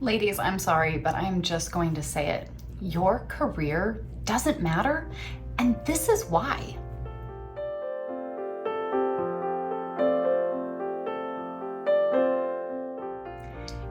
Ladies, I'm sorry, but I'm just going to say it. Your career doesn't matter, and this is why.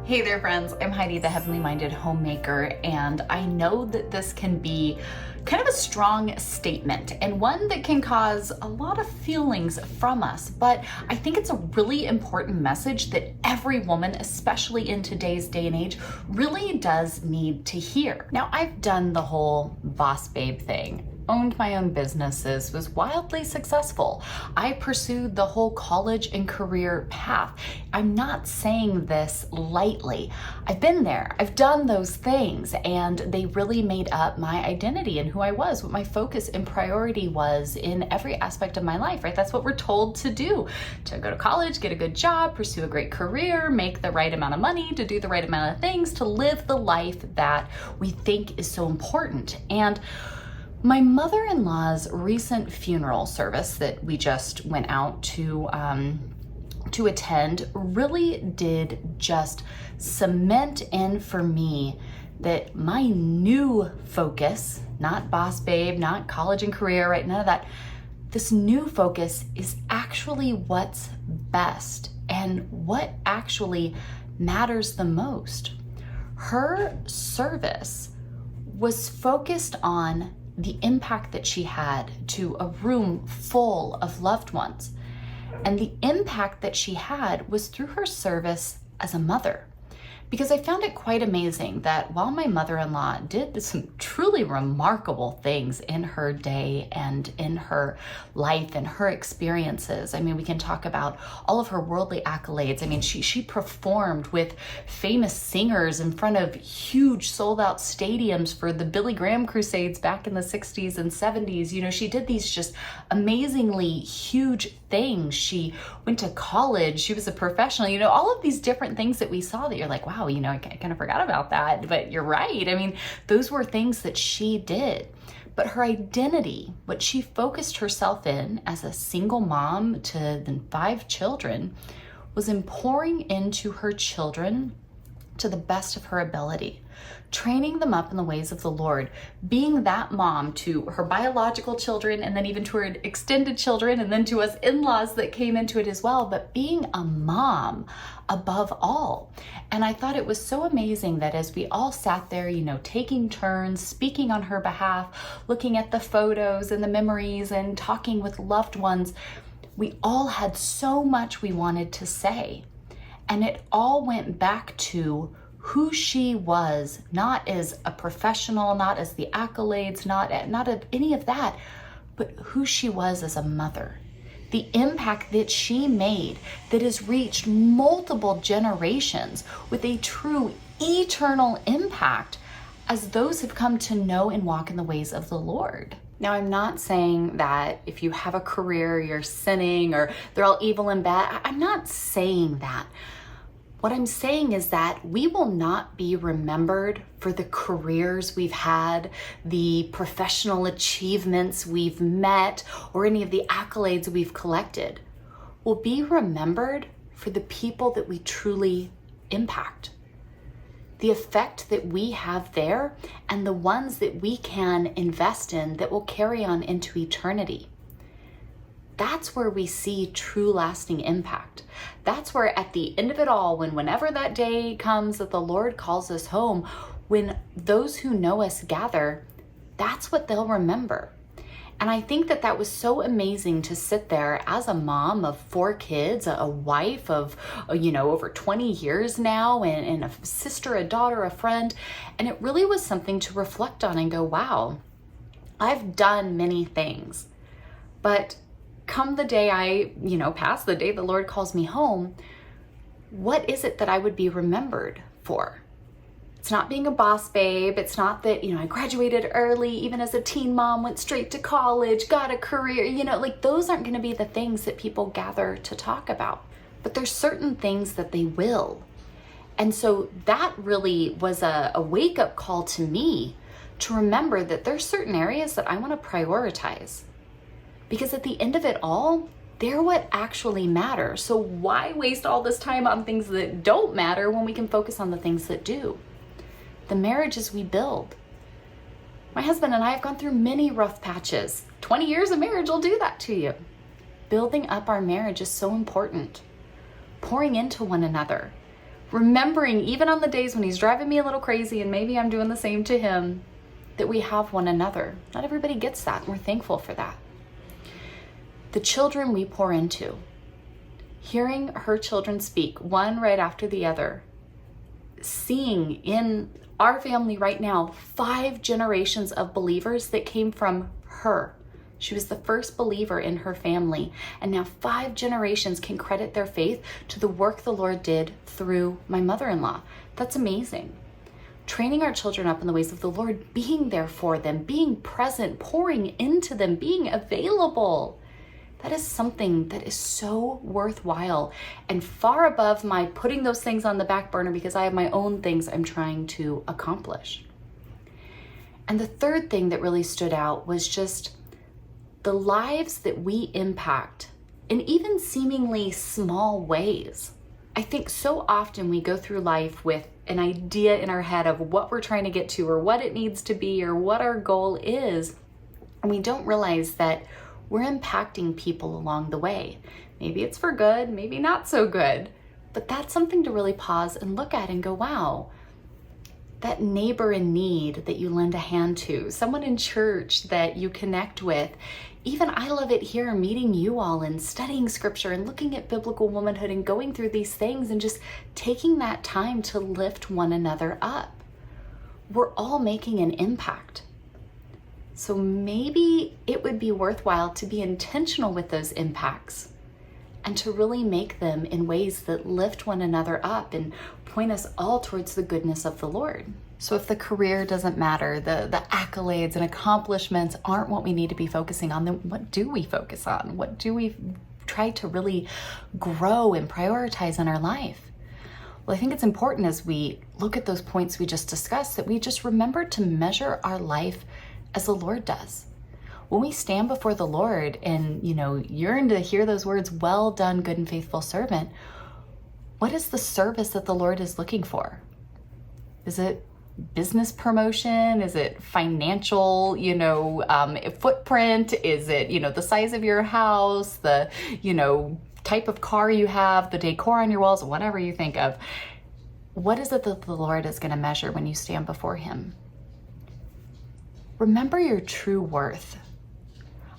Hey there, friends. I'm Heidi, the Heavenly Minded Homemaker, and I know that this can be kind of a strong statement and one that can cause a lot of feelings from us, but I think it's a really important message that every woman, especially in today's day and age, really does need to hear. Now, I've done the whole boss babe thing. Owned my own businesses, was wildly successful. I pursued the whole college and career path. I'm not saying this lightly. I've been there, I've done those things, and they really made up my identity and who I was, what my focus and priority was in every aspect of my life, right? That's what we're told to do, to go to college, get a good job, pursue a great career, make the right amount of money, to do the right amount of things, to live the life that we think is so important. And my mother-in-law's recent funeral service that we just went out to attend really did just cement in for me that my new focus, not boss babe, not college and career, right? None of that. This new focus is actually what's best and what actually matters the most. Her service was focused on the impact that she had to a room full of loved ones. And the impact that she had was through her service as a mother. Because I found it quite amazing that while my mother-in-law did some truly remarkable things in her day and in her life and her experiences, I mean, we can talk about all of her worldly accolades. I mean, she performed with famous singers in front of huge sold-out stadiums for the Billy Graham Crusades back in the 60s and 70s. You know, she did these just amazingly huge things. She went to college. She was a professional. You know, all of these different things that we saw that you're like, wow, you know, I kind of forgot about that. But you're right. I mean, those were things that she did. But her identity, what she focused herself in as a single mom to then 5 children, was in pouring into her children to the best of her ability, training them up in the ways of the Lord, being that mom to her biological children and then even to her extended children and then to us in-laws that came into it as well, but being a mom above all. And I thought it was so amazing that as we all sat there, you know, taking turns, speaking on her behalf, looking at the photos and the memories and talking with loved ones, we all had so much we wanted to say. And it all went back to who she was, not as a professional, not as the accolades, not of any of that, but who she was as a mother. The impact that she made that has reached multiple generations with a true eternal impact as those have come to know and walk in the ways of the Lord. Now, I'm not saying that if you have a career, you're sinning or they're all evil and bad. I'm not saying that. What I'm saying is that we will not be remembered for the careers we've had, the professional achievements we've met, or any of the accolades we've collected. We'll be remembered for the people that we truly impact. The effect that we have there and the ones that we can invest in that will carry on into eternity. That's where we see true lasting impact. That's where at the end of it all, whenever that day comes that the Lord calls us home, when those who know us gather, that's what they'll remember. And I think that that was so amazing to sit there as a mom of 4 kids, a wife of, you know, over 20 years now, and a sister, a daughter, a friend. And it really was something to reflect on and go, wow, I've done many things, but come the day I, pass the day the Lord calls me home, what is it that I would be remembered for? It's not being a boss babe. It's not that, I graduated early, even as a teen mom, went straight to college, got a career, those aren't going to be the things that people gather to talk about. But there's certain things that they will. And so that really was a wake-up call to me to remember that there's certain areas that I want to prioritize. Because at the end of it all, They're what actually matter. So why waste all this time on things that don't matter when we can focus on the things that do? The marriages we build. My husband and I have gone through many rough patches. 20 years of marriage will do that to you. Building up our marriage is so important. Pouring into one another. Remembering, even on the days when he's driving me a little crazy, and maybe I'm doing the same to him, that we have one another. Not everybody gets that, and we're thankful for that. The children we pour into. Hearing her children speak, one right after the other. Seeing in our family right now 5 generations of believers that came from her. She was the first believer in her family, and now 5 generations can credit their faith to the work the Lord did through my mother-in-law. That's amazing. Training our children up in the ways of the Lord, being there for them, being present, pouring into them, being available. That is something that is so worthwhile and far above my putting those things on the back burner because I have my own things I'm trying to accomplish. And the third thing that really stood out was just the lives that we impact in even seemingly small ways. I think so often we go through life with an idea in our head of what we're trying to get to or what it needs to be or what our goal is, and we don't realize that we're impacting people along the way. Maybe it's for good, maybe not so good, but that's something to really pause and look at and go, wow, that neighbor in need that you lend a hand to, someone in church that you connect with. Even I love it here meeting you all and studying scripture and looking at biblical womanhood and going through these things and just taking that time to lift one another up. We're all making an impact. So maybe it would be worthwhile to be intentional with those impacts and to really make them in ways that lift one another up and point us all towards the goodness of the Lord. So if the career doesn't matter, the accolades and accomplishments aren't what we need to be focusing on, then what do we focus on? What do we try to really grow and prioritize in our life? Well, I think it's important as we look at those points we just discussed that we just remember to measure our life as the Lord does. When we stand before the Lord and, yearn to hear those words, well done, good and faithful servant, what is the service that the Lord is looking for? Is it business promotion? Is it financial, footprint? Is it, the size of your house, the, type of car you have, the decor on your walls, whatever you think of? What is it that the Lord is going to measure when you stand before him? Remember your true worth.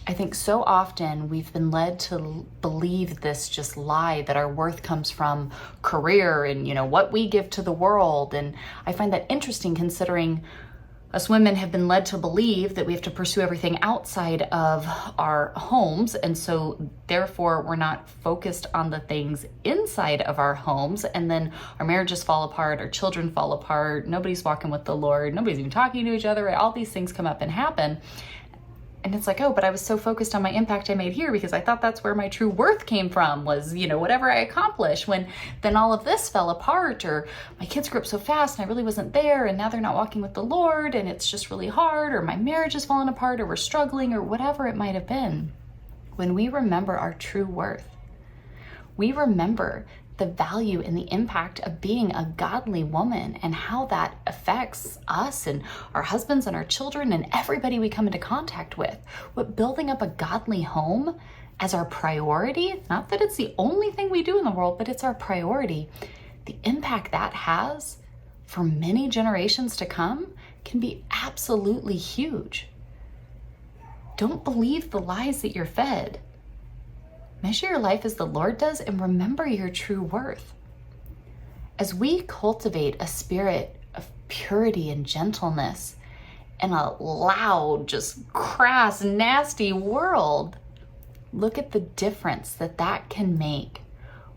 I think so often we've been led to believe this just lie that our worth comes from career and, what we give to the world. And I find that interesting considering us women have been led to believe that we have to pursue everything outside of our homes. And so therefore we're not focused on the things inside of our homes. And then our marriages fall apart, our children fall apart, nobody's walking with the Lord, nobody's even talking to each other, right? All these things come up and happen. And it's like, oh, but I was so focused on my impact I made here because I thought that's where my true worth came from was, whatever I accomplished, when then all of this fell apart, or my kids grew up so fast and I really wasn't there and now they're not walking with the Lord and it's just really hard, or my marriage is falling apart, or we're struggling, or whatever it might have been. When we remember our true worth, we remember the value and the impact of being a godly woman and how that affects us and our husbands and our children and everybody we come into contact with. What building up a godly home as our priority, not that it's the only thing we do in the world, but it's our priority. The impact that has for many generations to come can be absolutely huge. Don't believe the lies that you're fed. Measure your life as the Lord does and remember your true worth. As we cultivate a spirit of purity and gentleness in a loud, just crass, nasty world, look at the difference that can make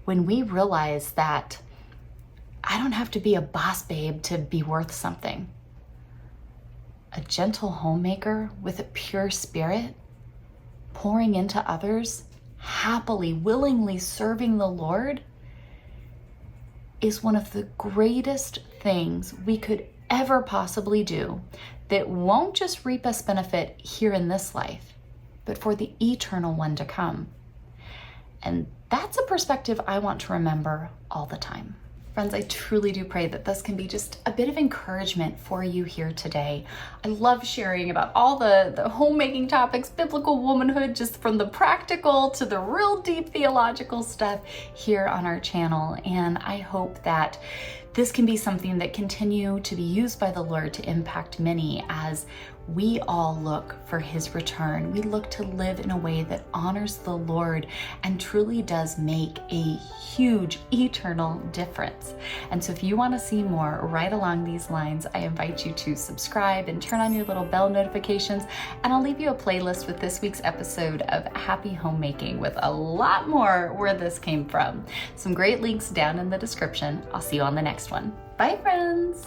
when we realize that I don't have to be a boss babe to be worth something. A gentle homemaker with a pure spirit, pouring into others, happily, willingly serving the Lord is one of the greatest things we could ever possibly do that won't just reap us benefit here in this life, but for the eternal one to come. And that's a perspective I want to remember all the time. Friends, I truly do pray that this can be just a bit of encouragement for you here today. I love sharing about all the homemaking topics, biblical womanhood, just from the practical to the real deep theological stuff here on our channel. And I hope that this can be something that continue to be used by the Lord to impact many as we all look for his return. We look to live in a way that honors the Lord and truly does make a huge eternal difference. And so if you want to see more right along these lines, I invite you to subscribe and turn on your little bell notifications, and I'll leave you a playlist with this week's episode of Happy Homemaking with a lot more where this came from. Some great links down in the description. I'll see you on the next one. Bye, friends.